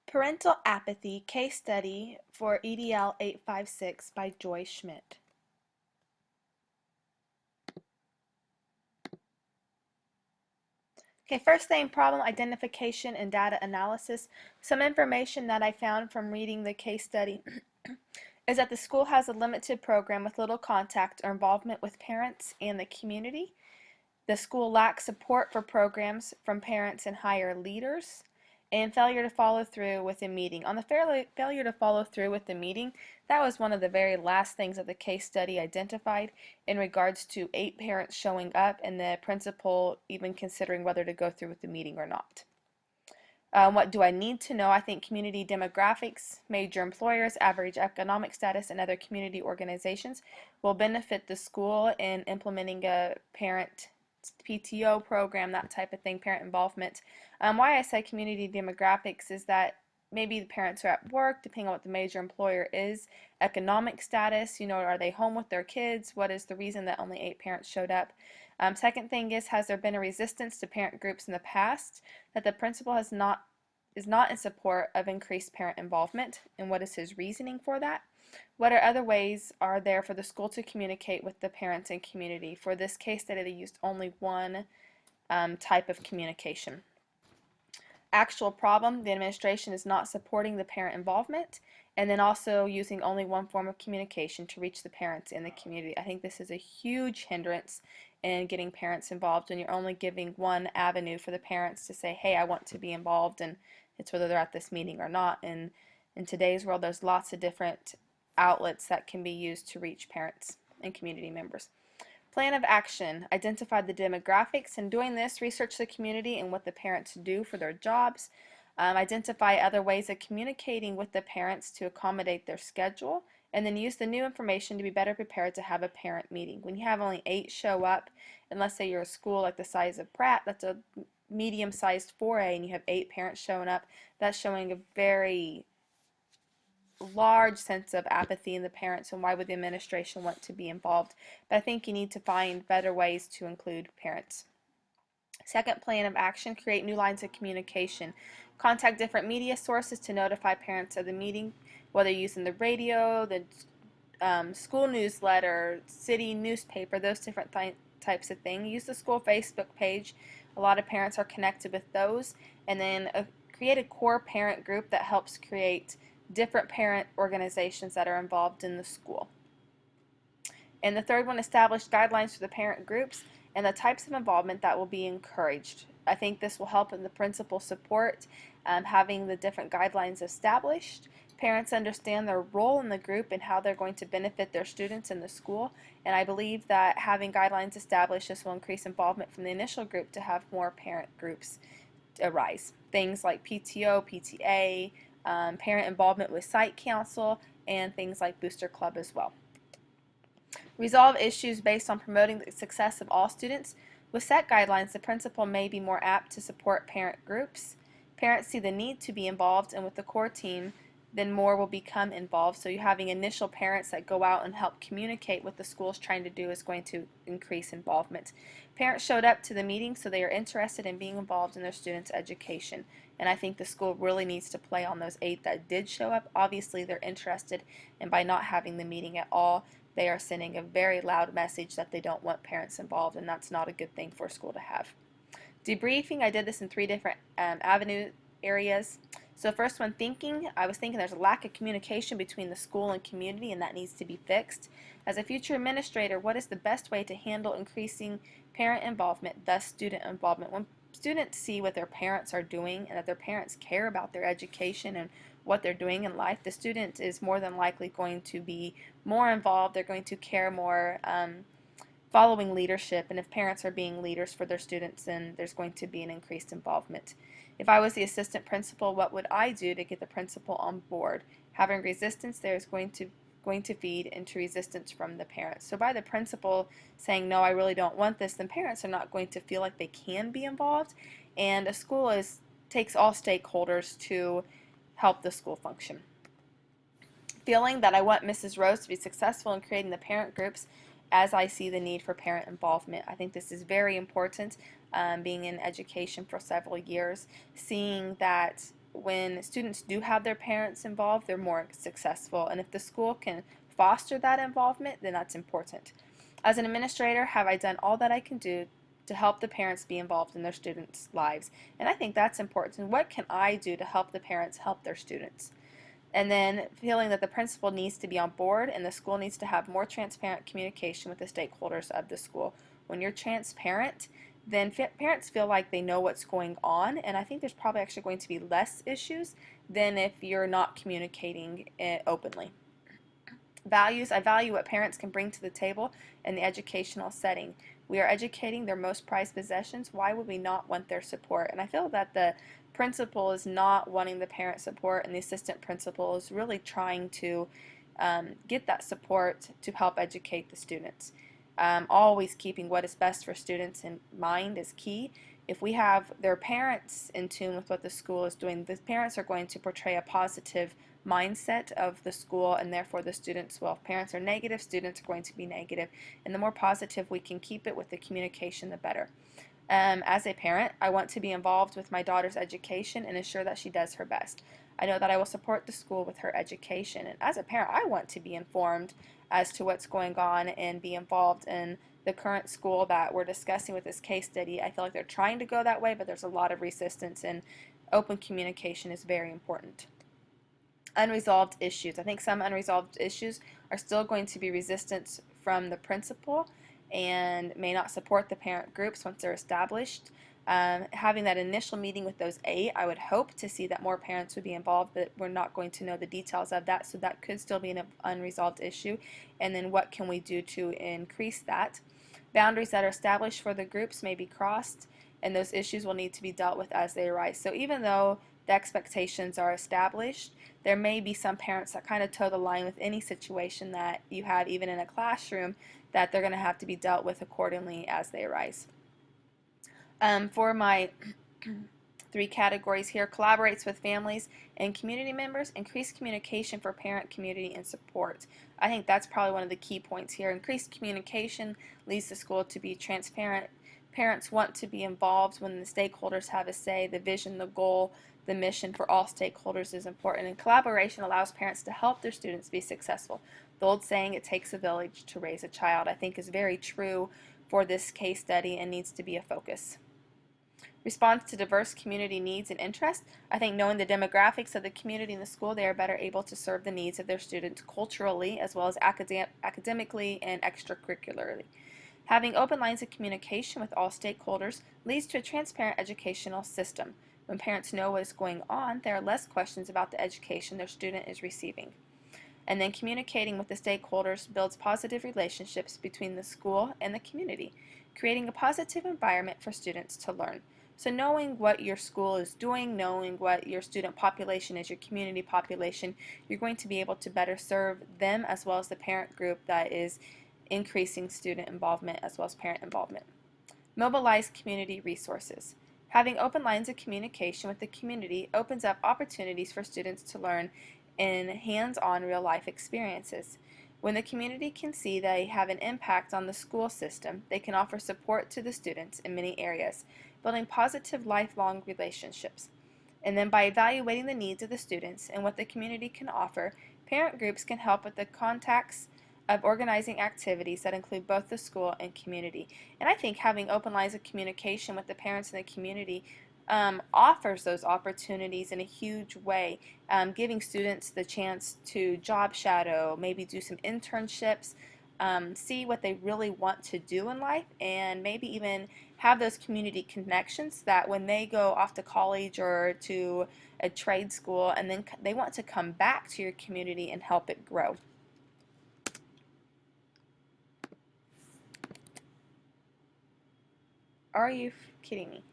Parental Apathy Case Study for EDL 856 by Joy Schmidt. Okay, first thing, problem identification and data analysis. Some information that I found from reading the case study is that the school has a limited program with little contact or involvement with parents and the community. The school lacks support for programs from parents and higher leaders, and failure to follow through with a meeting. On the failure to follow through with the meeting, that was one of the very last things that the case study identified in regards to 8 parents showing up and the principal even considering whether to go through with the meeting or not. What do I need to know? I think community demographics, major employers, average economic status, and other community organizations will benefit the school in implementing a parent PTO program, that type of thing, parent involvement. Why I say community demographics is that maybe the parents are at work, depending on what the major employer is, economic status, are they home with their kids? What is the reason that only 8 parents showed up? Second thing is, has there been a resistance to parent groups in the past that the principal is not in support of increased parent involvement, and what is his reasoning for that? What other ways are there for the school to communicate with the parents and community? For this case study, they used only one type of communication. Actual problem, the administration is not supporting the parent involvement, and then also using only one form of communication to reach the parents in the community. I think this is a huge hindrance in getting parents involved when you're only giving one avenue for the parents to say, hey, I want to be involved, and it's whether they're at this meeting or not. And in today's world, there's lots of different outlets that can be used to reach parents and community members. Plan of action. Identify the demographics, and doing this, research the community and what the parents do for their jobs. Identify other ways of communicating with the parents to accommodate their schedule, and then use the new information to be better prepared to have a parent meeting. When you have only 8 show up, and let's say you're a school like the size of Pratt, that's a medium-sized 4A, and you have 8 parents showing up, that's showing a very large sense of apathy in the parents, and why would the administration want to be involved? But I think you need to find better ways to include parents. Second plan of action, create new lines of communication. Contact different media sources to notify parents of the meeting, whether using the radio, the school newsletter, city newspaper, those different types of things. Use the school Facebook page. A lot of parents are connected with those. And then create a core parent group that helps create different parent organizations that are involved in the school. And the third one, establish guidelines for the parent groups and the types of involvement that will be encouraged. I think this will help in the principal support, having the different guidelines established. Parents understand their role in the group and how they're going to benefit their students in the school. And I believe that having guidelines established, this will increase involvement from the initial group to have more parent groups arise. Things like PTO, PTA, parent involvement with site council, and things like Booster Club as well. Resolve issues based on promoting the success of all students. With set guidelines, the principal may be more apt to support parent groups. Parents see the need to be involved, and with the core team, then more will become involved. So you having initial parents that go out and help communicate what the school is trying to do is going to increase involvement. Parents showed up to the meeting, so they are interested in being involved in their students' education. And I think the school really needs to play on those 8 that did show up. Obviously, they're interested, and by not having the meeting at all, they are sending a very loud message that they don't want parents involved, and that's not a good thing for a school to have. Debriefing, I did this in 3 different avenue areas. So first one, thinking. I was thinking there's a lack of communication between the school and community, and that needs to be fixed. As a future administrator, what is the best way to handle increasing parent involvement, thus student involvement? When students see what their parents are doing and that their parents care about their education and what they're doing in life, the student is more than likely going to be more involved. They're going to care more, following leadership, and if parents are being leaders for their students, then there's going to be an increased involvement. If I was the assistant principal, what would I do to get the principal on board? Having resistance there is going to feed into resistance from the parents. So by the principal saying, no, I really don't want this, then parents are not going to feel like they can be involved, and a school takes all stakeholders to help the school function. Feeling that I want Mrs. Rose to be successful in creating the parent groups as I see the need for parent involvement. I think this is very important, being in education for several years, seeing that when students do have their parents involved, they're more successful. And if the school can foster that involvement, then that's important. As an administrator, have I done all that I can do to help the parents be involved in their students' lives? And I think that's important. And what can I do to help the parents help their students? And then feeling that the principal needs to be on board and the school needs to have more transparent communication with the stakeholders of the school. When you're transparent, then parents feel like they know what's going on, and I think there's probably actually going to be less issues than if you're not communicating it openly. Values, I value what parents can bring to the table in the educational setting. We are educating their most prized possessions. Why would we not want their support? And I feel that the principal is not wanting the parent support, and the assistant principal is really trying to get that support to help educate the students. Always keeping what is best for students in mind is key. If we have their parents in tune with what the school is doing, the parents are going to portray a positive mindset of the school, and therefore the students will. If parents are negative, students are going to be negative, and the more positive we can keep it with the communication, the better. As a parent, I want to be involved with my daughter's education and ensure that she does her best. I know that I will support the school with her education, and as a parent, I want to be informed as to what's going on and be involved in the current school that we're discussing with this case study. I feel like they're trying to go that way, but there's a lot of resistance, and open communication is very important. Unresolved issues. I think some unresolved issues are still going to be resistance from the principal and may not support the parent groups once they're established. Having that initial meeting with those 8, I would hope to see that more parents would be involved, but we're not going to know the details of that, so that could still be an unresolved issue. And then what can we do to increase that? Boundaries that are established for the groups may be crossed, and those issues will need to be dealt with as they arise. So even though the expectations are established, there may be some parents that kind of toe the line with any situation that you have, even in a classroom, that they're going to have to be dealt with accordingly as they arise. For my 3 categories here: collaborates with families and community members, increased communication for parent, community, and support. I think that's probably one of the key points here. Increased communication leads the school to be transparent. Parents want to be involved when the stakeholders have a say. The vision, the goal, the mission for all stakeholders is important, and collaboration allows parents to help their students be successful. The old saying, "It takes a village to raise a child," I think is very true for this case study and needs to be a focus. Responds to diverse community needs and interests. I think knowing the demographics of the community and the school, they are better able to serve the needs of their students culturally as well as academically and extracurricularly. Having open lines of communication with all stakeholders leads to a transparent educational system. When parents know what is going on, there are less questions about the education their student is receiving. And then communicating with the stakeholders builds positive relationships between the school and the community, creating a positive environment for students to learn. So knowing what your school is doing, knowing what your student population is, your community population, you're going to be able to better serve them as well as the parent group that is increasing student involvement as well as parent involvement. Mobilize community resources. Having open lines of communication with the community opens up opportunities for students to learn in hands-on real-life experiences. When the community can see they have an impact on the school system, they can offer support to the students in many areas, building positive lifelong relationships. And then by evaluating the needs of the students and what the community can offer, parent groups can help with the contacts of organizing activities that include both the school and community. And I think having open lines of communication with the parents and the community offers those opportunities in a huge way, giving students the chance to job shadow, maybe do some internships, see what they really want to do in life, and maybe even have those community connections that when they go off to college or to a trade school and then they want to come back to your community and help it grow. Are you kidding me?